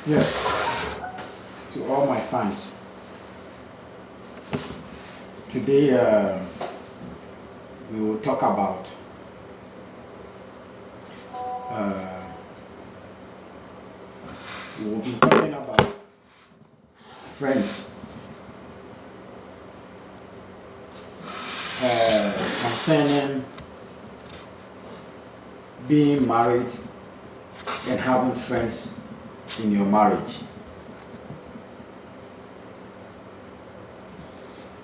Yes, to all my fans. Today we will talk about uh, we will be talking about friends concerning being married and having friends in your marriage,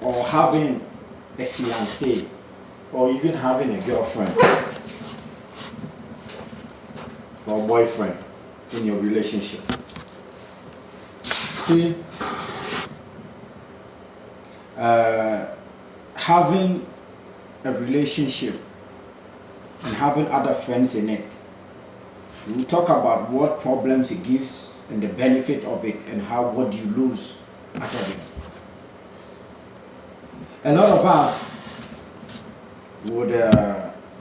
or having a fiancé, or even having a girlfriend or boyfriend in your relationship. See, having a relationship and having other friends in it, we'll talk about what problems it gives and the benefit of it, and what do you lose out of it. A lot of us would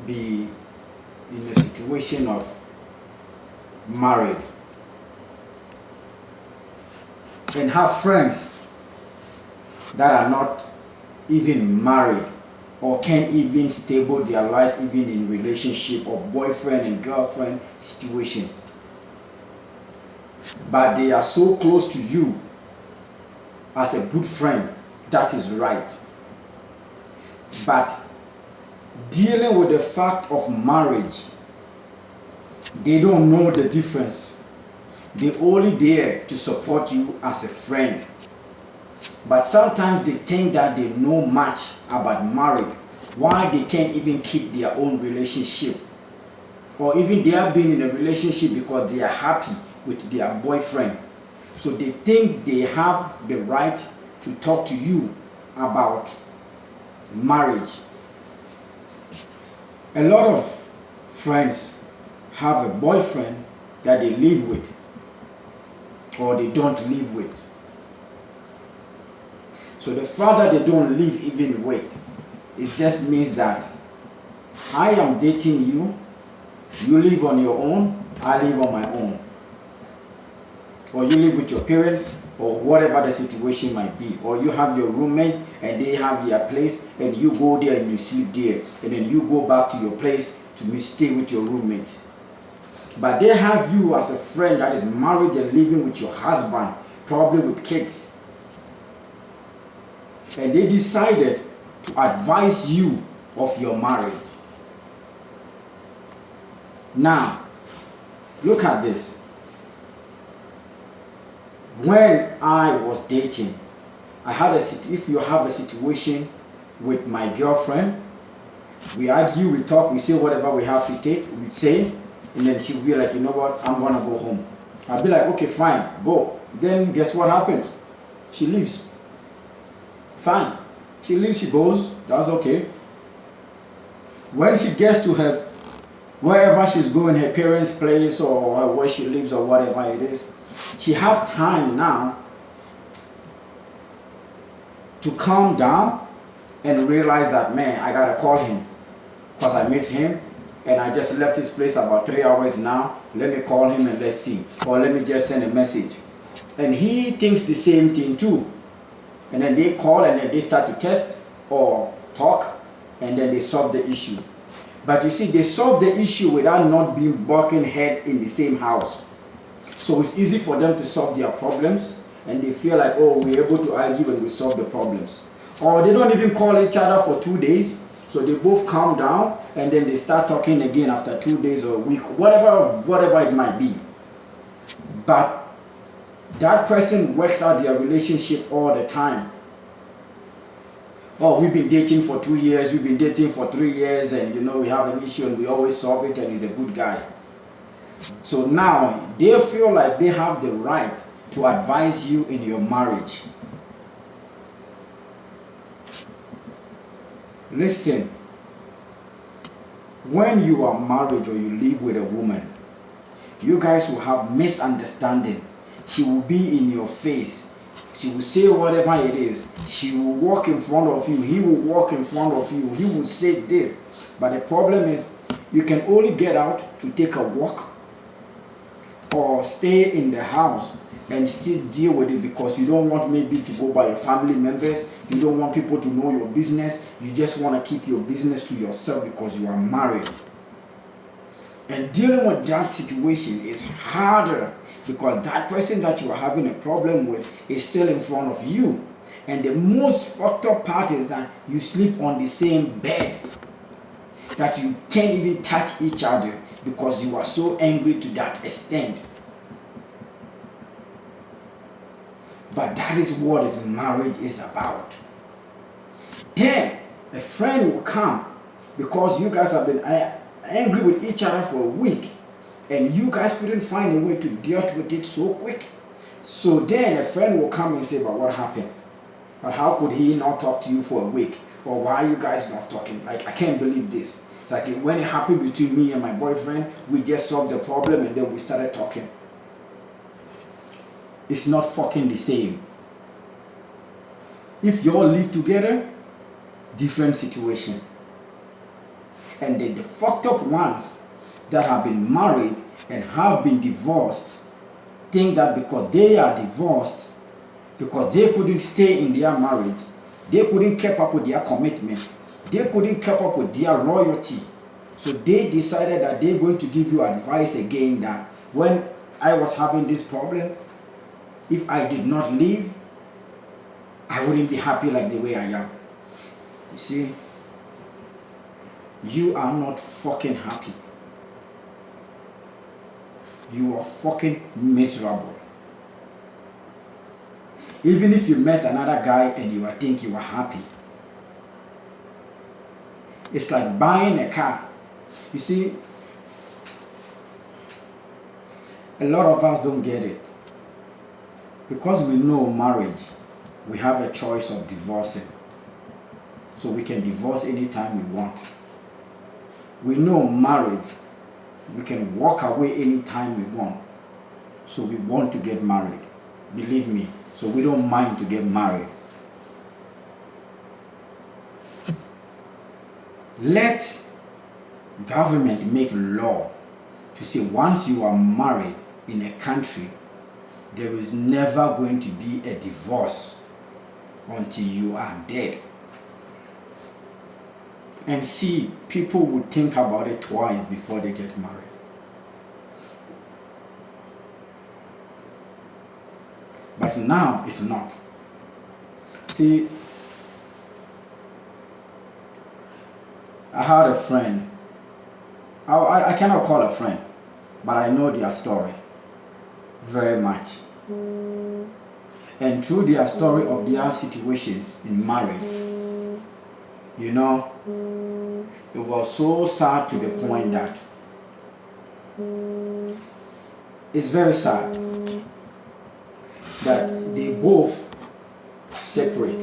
be in a situation of married and have friends that are not even married or can't even stable their life even in relationship or boyfriend and girlfriend situation, but they are so close to you as a good friend. That is right, but dealing with the fact of marriage, they don't know the difference. They only there to support you as a friend, but sometimes they think that they know much about marriage, why they can't even keep their own relationship, or even they have been in a relationship because they are happy with their boyfriend, so they think they have the right to talk to you about marriage. A lot of friends have a boyfriend that they live with or they don't live with. So the fact that they don't live even with, it just means that I am dating you, you live on your own, I live on my own. Or you live with your parents, or whatever the situation might be. Or you have your roommate and they have their place and you go there and you sleep there. And then you go back to your place to stay with your roommates. But they have you as a friend that is married and living with your husband, probably with kids. And they decided to advise you of your marriage. Now, look at this. When I was dating, if you have a situation with my girlfriend, we argue, we talk, we say whatever we have to take, we say, and then she'll be like, you know what, I'm gonna go home. I'll be like, okay, fine, go. Then guess what happens? She leaves. Fine. She leaves, she goes, that's okay. When she gets to her, wherever she's going, her parents' place or where she lives or whatever it is, she have time now to calm down and realize that, man, I gotta call him because I miss him and I just left his place about 3 hours now. Let me call him and let's see, or let me just send a message. And he thinks the same thing too. And then they call and then they start to test or talk and then they solve the issue. But you see, they solve the issue without not being bucking head in the same house. So it's easy for them to solve their problems and they feel like, oh, we're able to argue and we solve the problems. Or they don't even call each other for 2 days. So they both calm down and then they start talking again after 2 days or a week, whatever it might be. But that person works out their relationship all the time. Oh, we've been dating for 2 years, we've been dating for 3 years, and we have an issue and we always solve it and he's a good guy. So now they feel like they have the right to advise you in your marriage. Listen, when you are married or you live with a woman, you guys will have misunderstanding. She will be in your face. She will say whatever it is. She will walk in front of you. He will walk in front of you. He will say this. But the problem is, you can only get out to take a walk or stay in the house and still deal with it because you don't want maybe to go by your family members, you don't want people to know your business, you just want to keep your business to yourself because you are married. And dealing with that situation is harder because that person that you are having a problem with is still in front of you. And the most fucked up part is that you sleep on the same bed, that you can't even touch each other because you are so angry to that extent. But that is what is marriage is about. Then a friend will come because you guys have been angry with each other for a week and you guys couldn't find a way to deal with it so quick. So then a friend will come and say, but what happened? But how could he not talk to you for a week? Or why are you guys not talking? Like, I can't believe this. It's like when it happened between me and my boyfriend, we just solved the problem and then we started talking. It's not fucking the same. If you all live together, different situation. And the fucked up ones that have been married and have been divorced think that because they are divorced, because they couldn't stay in their marriage, they couldn't keep up with their commitment, they couldn't keep up with their loyalty. So they decided that they're going to give you advice again that when I was having this problem, if I did not leave, I wouldn't be happy like the way I am. You see, you are not fucking happy. You are fucking miserable. Even if you met another guy and you think you are happy, it's like buying a car. You see, a lot of us don't get it. Because we know marriage, we have a choice of divorcing. So we can divorce anytime we want. We know marriage, we can walk away anytime we want. So we want to get married. Believe me. So we don't mind to get married. Let government make law to say once you are married in a country, there is never going to be a divorce until you are dead. And see, people would think about it twice before they get married. But now it's not. See, I had a friend. I cannot call a friend, but I know their story very much. And through their story of their situations in marriage, you know, it was so sad to the point that it's very sad that they both separate.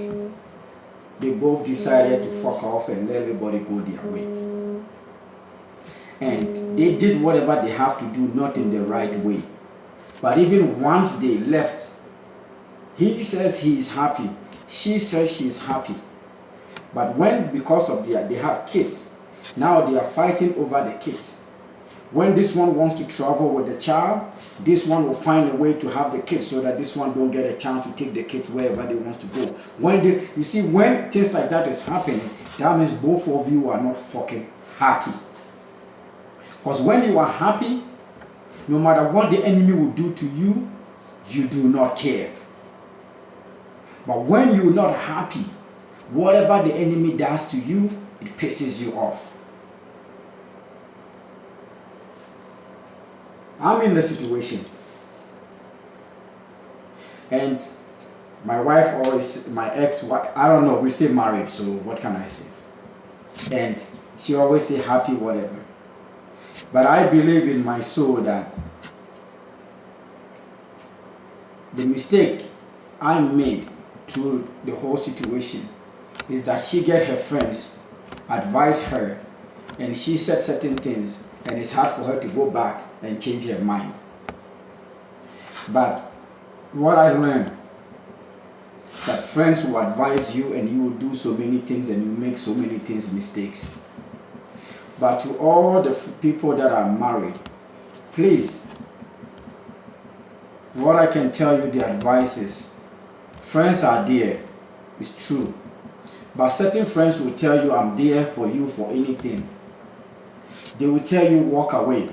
They both decided to fuck off and let everybody go their way. And they did whatever they have to do, not in the right way. But even once they left, he says he is happy. She says she is happy. But when, because of they have kids, now they are fighting over the kids. When this one wants to travel with the child, this one will find a way to have the kids so that this one don't get a chance to take the kids wherever they want to go. When this, you see, when things like that is happening, that means both of you are not fucking happy. Because when you are happy, no matter what the enemy will do to you, you do not care. But when you're not happy, whatever the enemy does to you, it pisses you off. I'm in the situation. And my wife always, my ex-wife, I don't know, we're still married, so what can I say? And she always say happy whatever. But I believe in my soul that the mistake I made through the whole situation is that she get her friends advise her and she said certain things and it's hard for her to go back and change her mind. But what I learned, that friends will advise you and you will do so many things and you make so many things mistakes. But to all the people that are married, please, What I can tell you, the advice is, friends are there. It's true. But certain friends will tell you, I'm there for you for anything. They will tell you, walk away.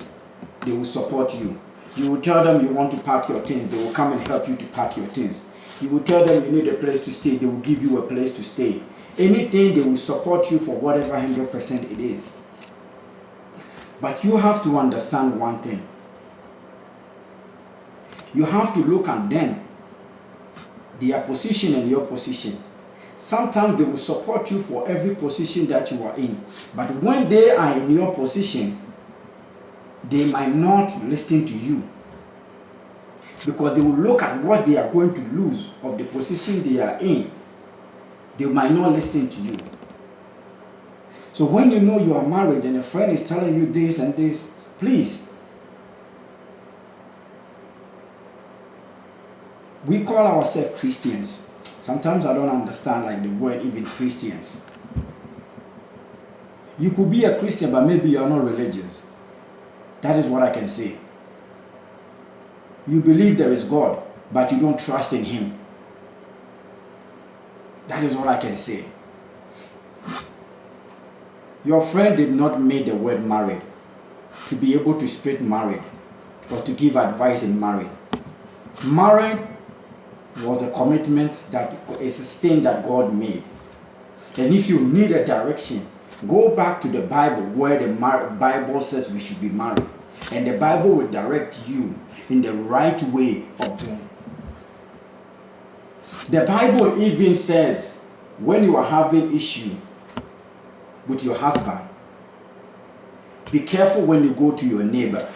They will support you. You will tell them you want to pack your things. They will come and help you to pack your things. You will tell them you need a place to stay. They will give you a place to stay. Anything, they will support you for whatever 100% it is. But you have to understand one thing. You have to look at them, their position and your position. Sometimes they will support you for every position that you are in. But when they are in your position, they might not listen to you. Because they will look at what they are going to lose of the position they are in. They might not listen to you. So when you know you are married and a friend is telling you this and this, please. We call ourselves Christians. Sometimes I don't understand like the word even Christians. You could be a Christian, but maybe you are not religious. That is what I can say. You believe there is God, but you don't trust in Him. That is all I can say. Your friend did not make the word married to be able to speak married or to give advice in marriage. Married was a commitment that is a thing that God made. And if you need a direction, go back to the Bible where the Bible says we should be married. And the Bible will direct you in the right way of doing. The Bible even says when you are having issue with your husband, be careful when you go to your neighbor.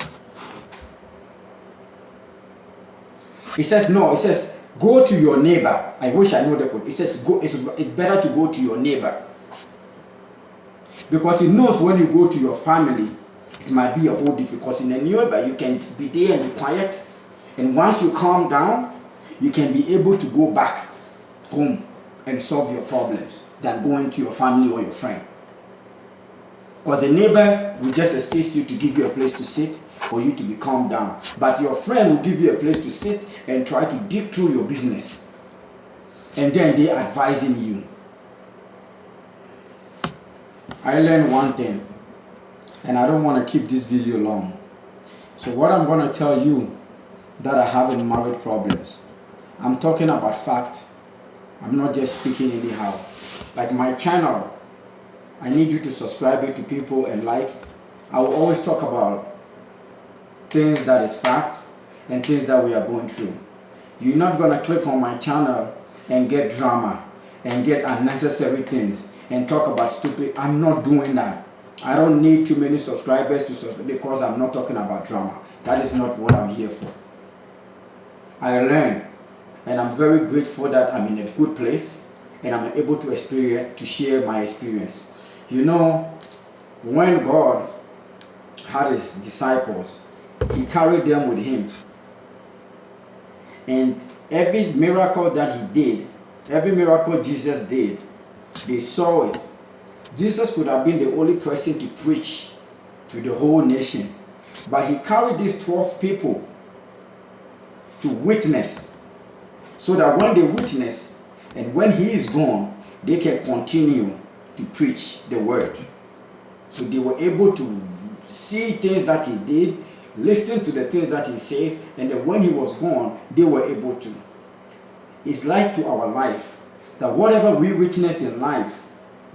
It says go to your neighbor. I wish I know the code. It says it's better to go to your neighbor. Because it knows when you go to your family, it might be a whole different. Because in a neighbor, you can be there and be quiet. And once you calm down, you can be able to go back home and solve your problems than going to your family or your friend. Because the neighbor will just assist you to give you a place to sit for you to be calmed down. But your friend will give you a place to sit and try to dig through your business. And then they're advising you. I learned one thing, and I don't want to keep this video long. So what I'm going to tell you that I have in marriage problems, I'm talking about facts. I'm not just speaking anyhow. Like my channel, I need you to subscribe it to people and like. I will always talk about things that is facts and things that we are going through. You're not going to click on my channel and get drama and get unnecessary things and talk about stupid. I'm not doing that. I don't need too many subscribers to subscribe because I'm not talking about drama. That is not what I'm here for. I learned, and I'm very grateful that I'm in a good place and I'm able to share my experience. You know, when God had His disciples, He carried them with Him. And every miracle that He did, every miracle Jesus did, they saw it. Jesus could have been the only person to preach to the whole nation. But He carried these 12 people to witness, so that when they witness and when He is gone, they can continue to preach the word. So they were able to see things that He did, listen to the things that He says, and then when He was gone, they were able to. It's like to our life, that whatever we witness in life,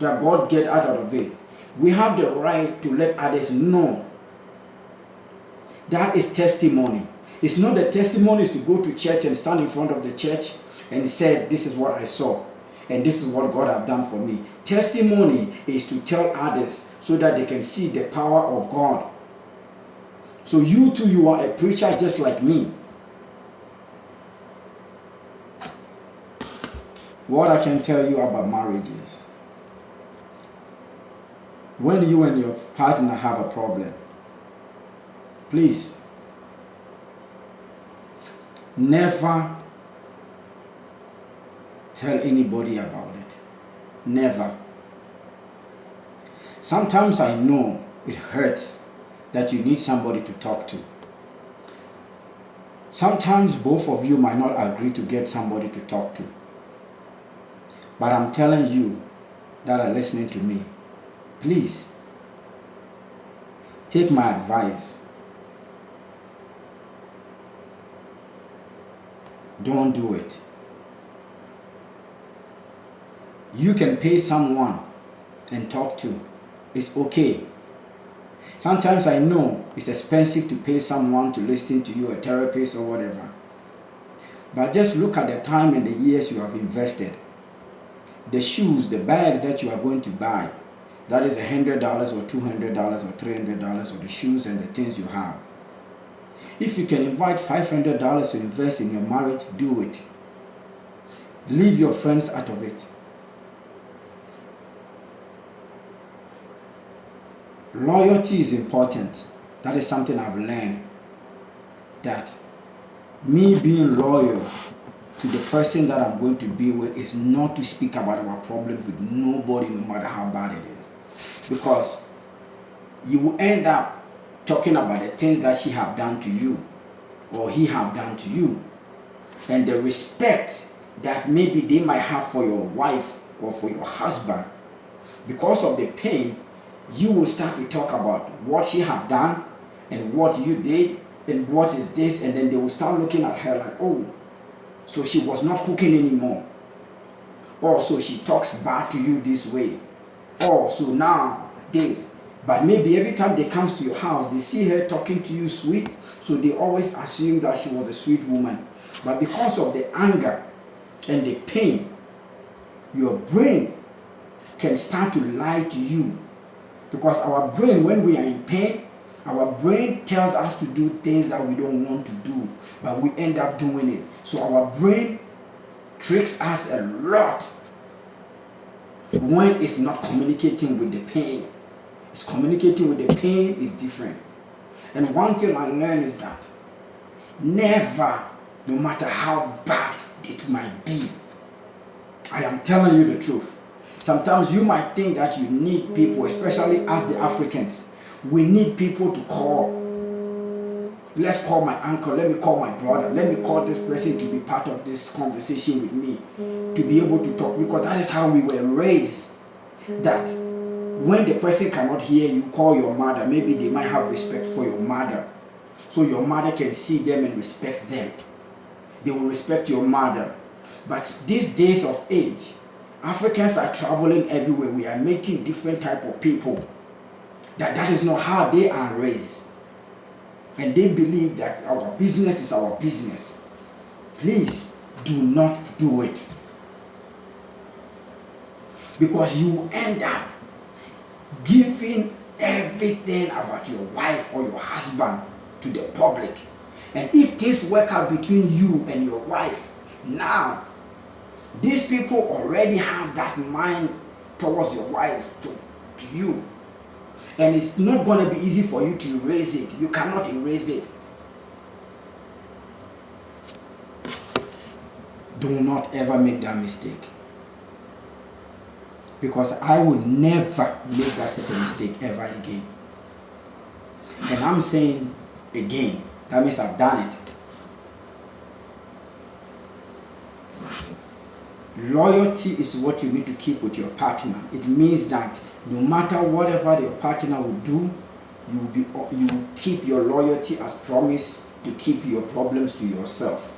that God get out of it, we have the right to let others know. That is testimony. It's not the testimony is to go to church and stand in front of the church and say, this is what I saw and this is what God have done for me. Testimony is to tell others so that they can see the power of God. So you too, you are a preacher just like me. What I can tell you about marriage is, when you and your partner have a problem, please never tell anybody about it. Never. Sometimes I know it hurts that you need somebody to talk to. Sometimes both of you might not agree to get somebody to talk to. But I'm telling you that are listening to me, please take my advice. Don't do it. You can pay someone and talk to. It's okay. Sometimes I know it's expensive to pay someone to listen to you, a therapist or whatever. But just look at the time and the years you have invested. The shoes, the bags that you are going to buy, that is $100 or $200 or $300, or the shoes and the things you have. If you can invite $500 to invest in your marriage, do it. Leave your friends out of it. Loyalty is important. That is something I've learned. That me being loyal to the person that I'm going to be with is not to speak about our problems with nobody, no matter how bad it is. Because you will end up talking about the things that she have done to you or he have done to you. And the respect that maybe they might have for your wife or for your husband, because of the pain, you will start to talk about what she have done and what you did and what is this, and then they will start looking at her like, oh, so she was not cooking anymore, or so she talks bad to you this way, or so now this. But maybe every time they comes to your house, they see her talking to you sweet, so they always assume that she was a sweet woman. But because of the anger and the pain, your brain can start to lie to you. Because our brain, when we are in pain, our brain tells us to do things that we don't want to do, but we end up doing it. So our brain tricks us a lot when it's not communicating with the pain. It's communicating with the pain is different. And one thing I learned is that never, no matter how bad it might be, I am telling you the truth. Sometimes you might think that you need people, especially as the Africans. We need people to call. Let's call my uncle, let me call my brother, let me call this person to be part of this conversation with me, to be able to talk, because that is how we were raised. That when the person cannot hear you, call your mother. Maybe they might have respect for your mother, so your mother can see them and respect them. They will respect your mother. But these days of age, Africans are traveling everywhere. We are meeting different type of people. That is not how they are raised. And they believe that our business is our business. Please do not do it. Because you end up giving everything about your wife or your husband to the public. And if things work out between you and your wife, now these people already have that mind towards your wife to you. And it's not going to be easy for you to erase it. You cannot erase it. Do not ever make that mistake. Because I will never make that such a mistake ever again. And I'm saying again, that means I've done it. Loyalty is what you need to keep with your partner. It means that no matter whatever your partner will do, you will keep your loyalty as promised to keep your problems to yourself.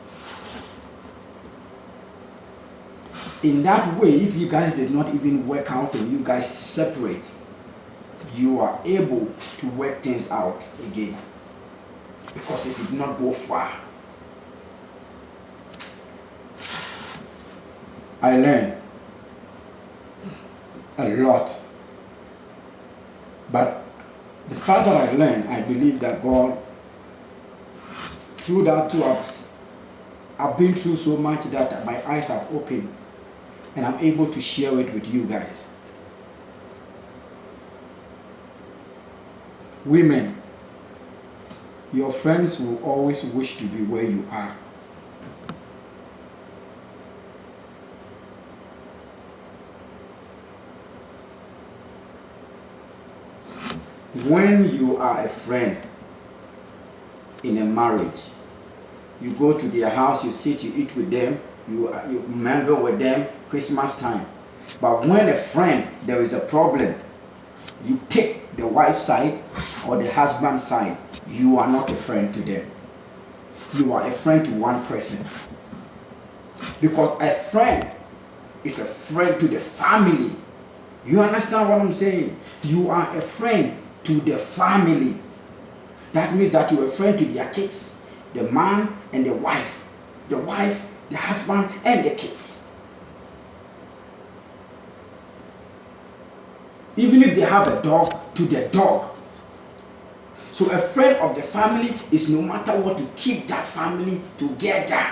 In that way, if you guys did not even work out and you guys separate, you are able to work things out again, because it did not go far. I learned a lot, but the fact that I learned, I believe that God, through that too, I've been through so much that my eyes have opened, and I'm able to share it with you guys. Women, your friends will always wish to be where you are. When you are a friend in a marriage, You go to their house, you sit, you eat with them, you mingle with them, Christmas time. But when a friend, there is a problem, you pick the wife's side or the husband's side, you are not a friend to them. You are a friend to one person. Because a friend is a friend to the family. You understand what I'm saying? You are a friend to the family. That means that you're a friend to their kids, the man and the wife, the husband, and the kids. Even if they have a dog, to the dog. So a friend of the family is no matter what to keep that family together.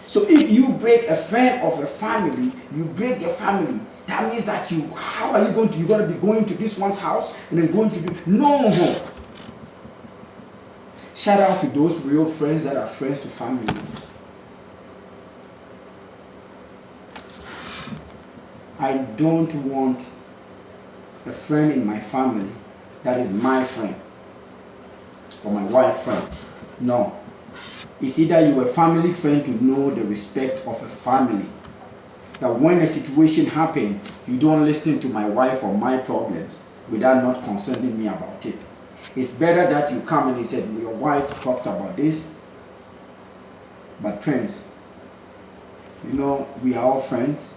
So if you break a friend of a family, you break the family. That means that how are you going to, you're going to be going to this one's house and then going to do, no. Shout out to those real friends that are friends to families. I don't want a friend in my family that is my friend or my wife's friend. No. It's either you're a family friend to know the respect of a family. That when a situation happens, you don't listen to my wife or my problems without not concerning me about it. It's better that you come and you said, your wife talked about this. But friends, we are all friends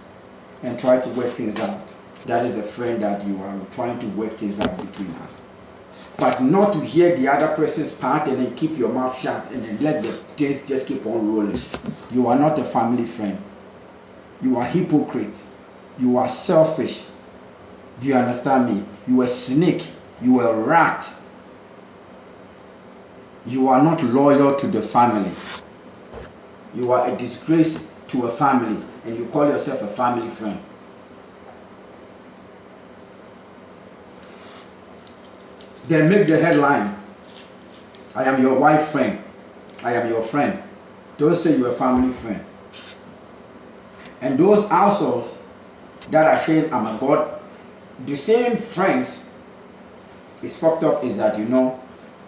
and try to work things out. That is a friend that you are trying to work things out between us. But not to hear the other person's part and then keep your mouth shut and then let the things just keep on rolling. You are not a family friend. You are hypocrite. You are selfish. Do you understand me? You are a snake. You are a rat. You are not loyal to the family. You are a disgrace to a family and you call yourself a family friend. Then make the headline, I am your wife friend. I am your friend. Don't say you're a family friend. And those households that are saying I'm a God, the same friends, it's fucked up is that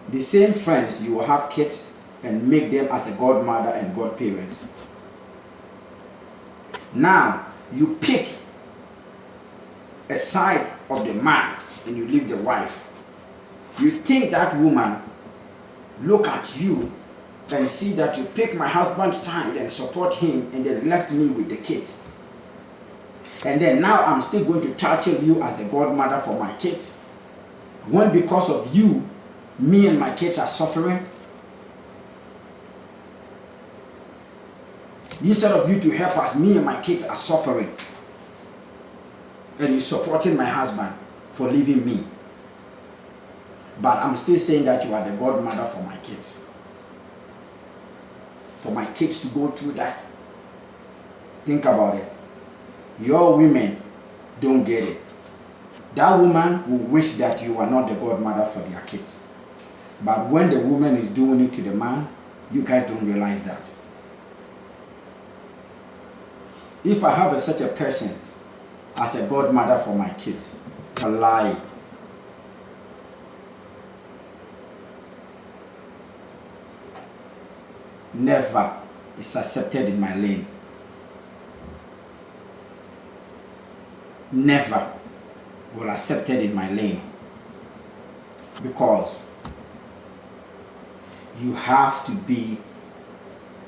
the same friends you will have kids and make them as a godmother and godparents. Now you pick a side of the man and you leave the wife. You think that woman look at you and see that you pick my husband's side and support him and then left me with the kids. And then now I'm still going to title you as the godmother for my kids. When because of you, me and my kids are suffering. Instead of you to help us, me and my kids are suffering. And you're supporting my husband for leaving me. But I'm still saying that you are the godmother for my kids. For my kids to go through that. Think about it. Your women don't get it. That woman will wish that you are not the godmother for their kids. But when the woman is doing it to the man, you guys don't realize that. If I have such a person as a godmother for my kids, a lie. Never is accepted in my lane. Never will accepted in my lane. Because you have to be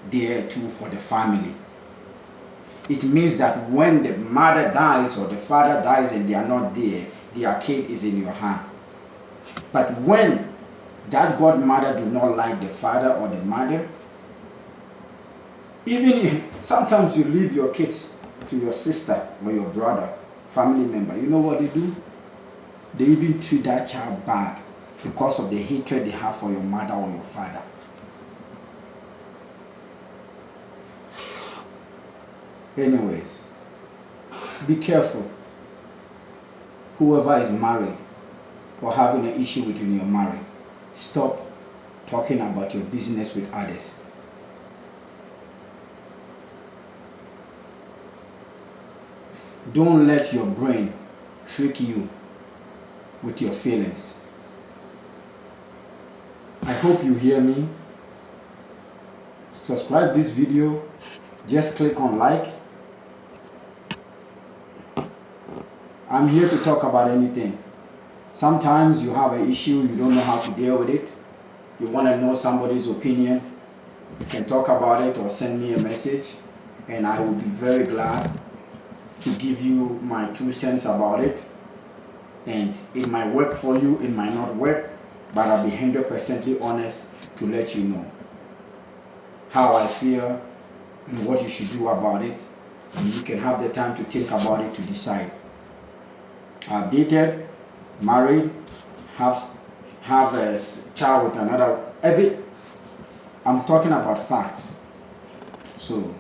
there too for the family. It means that when the mother dies or the father dies and they are not there, their kid is in your hand. But when that godmother do not like the father or the mother, even if sometimes you leave your kids to your sister or your brother, family member, you know what they do? They even treat that child bad because of the hatred they have for your mother or your father. Anyways, be careful. Whoever is married or having an issue with you when you're married, stop talking about your business with others. Don't let your brain trick you with your feelings. I hope you hear me. Subscribe this video. Just click on like. I'm here to talk about anything. Sometimes you have an issue, you don't know how to deal with it. You want to know somebody's opinion. You can talk about it or send me a message, and I will be very glad to give you my 2 cents about it. And it might work for you, it might not work, but I'll be 100% honest to let you know how I feel and what you should do about it. And you can have the time to think about it to decide. I've dated, married, have a child with another. I'm talking about facts. So